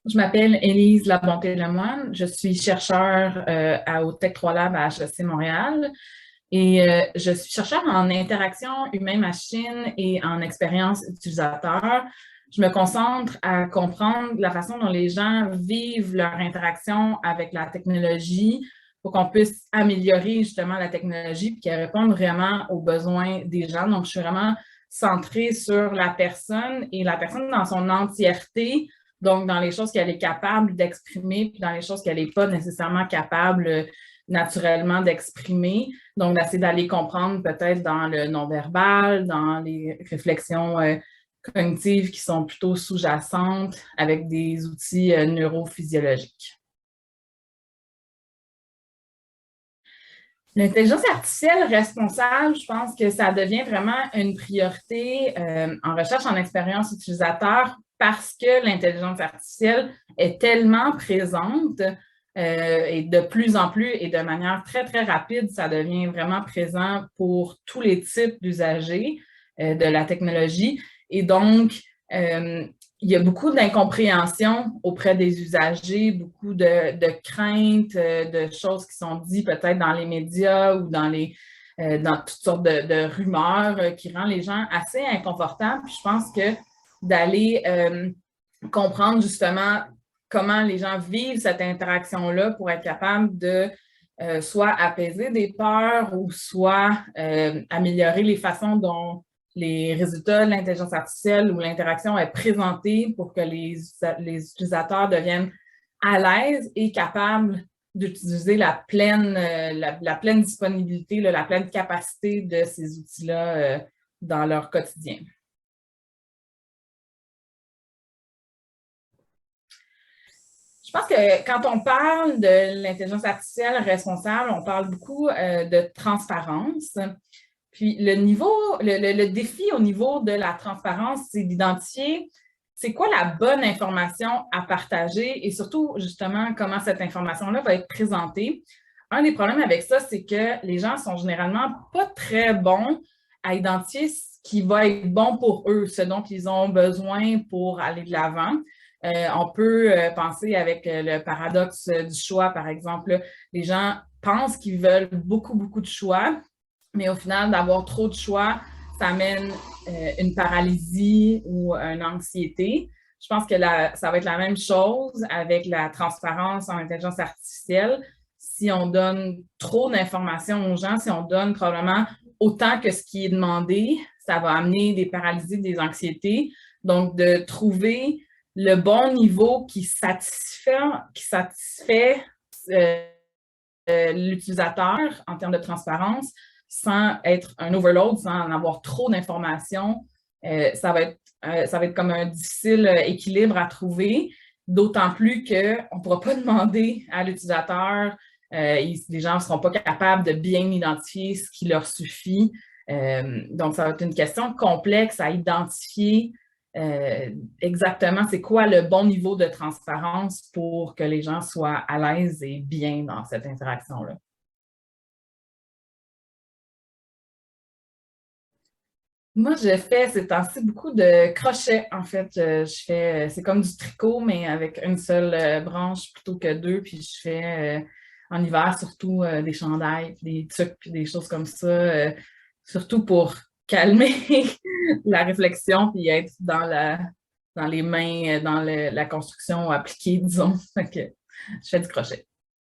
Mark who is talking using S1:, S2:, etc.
S1: Je m'appelle Élise Labonté-Lemoine. Je suis chercheure au Tech 3 Lab à HEC Montréal et je suis chercheure en interaction humain-machine et en expérience utilisateur. Je me concentre à comprendre la façon dont les gens vivent leur interaction avec la technologie pour qu'on puisse améliorer justement la technologie et qu'elle réponde vraiment aux besoins des gens. Donc, je suis vraiment centrée sur la personne et la personne dans son entièreté, donc dans les choses qu'elle est capable d'exprimer, puis dans les choses qu'elle n'est pas nécessairement capable naturellement d'exprimer. Donc, d'essayer d'aller comprendre peut-être dans le non-verbal, dans les réflexions cognitives qui sont plutôt sous-jacentes avec des outils neurophysiologiques. L'intelligence artificielle responsable, je pense que ça devient vraiment une priorité en recherche en expérience utilisateur parce que l'intelligence artificielle est tellement présente et de plus en plus et de manière très, très rapide, ça devient vraiment présent pour tous les types d'usagers de la technologie. Et donc, euh, il y a beaucoup d'incompréhension auprès des usagers, beaucoup de craintes, de choses qui sont dites peut-être dans les médias ou dans toutes sortes de rumeurs qui rendent les gens assez inconfortables. Puis je pense que d'aller comprendre justement comment les gens vivent cette interaction-là pour être capable de soit apaiser des peurs ou soit améliorer les façons dont les résultats de l'intelligence artificielle ou l'interaction est présentée pour que les utilisateurs deviennent à l'aise et capables d'utiliser la pleine disponibilité, la pleine capacité de ces outils-là dans leur quotidien. Je pense que quand on parle de l'intelligence artificielle responsable, on parle beaucoup de transparence. Puis le défi au niveau de la transparence, c'est d'identifier c'est quoi la bonne information à partager et surtout, justement, comment cette information-là va être présentée. Un des problèmes avec ça, c'est que les gens sont généralement pas très bons à identifier ce qui va être bon pour eux, ce dont ils ont besoin pour aller de l'avant. On peut penser avec le paradoxe du choix, par exemple. Les gens pensent qu'ils veulent beaucoup, beaucoup de choix, mais au final, d'avoir trop de choix, ça amène une paralysie ou une anxiété. Je pense que ça va être la même chose avec la transparence en intelligence artificielle. Si on donne trop d'informations aux gens, si on donne probablement autant que ce qui est demandé, ça va amener des paralysies, des anxiétés. Donc, de trouver le bon niveau qui satisfait euh, l'utilisateur en termes de transparence sans être un overload, sans en avoir trop d'informations. Ça va être comme un difficile équilibre à trouver, d'autant plus qu'on ne pourra pas demander à l'utilisateur, les gens ne seront pas capables de bien identifier ce qui leur suffit. Donc, ça va être une question complexe à identifier exactement c'est quoi le bon niveau de transparence pour que les gens soient à l'aise et bien dans cette interaction-là. Moi, je fais ces temps-ci beaucoup de crochets, en fait. C'est comme du tricot, mais avec une seule branche plutôt que deux. Puis je fais en hiver surtout des chandails, des trucs, puis des choses comme ça, surtout pour calmer la réflexion puis être dans les mains, dans la construction appliquée, disons. Fait que je fais du crochet.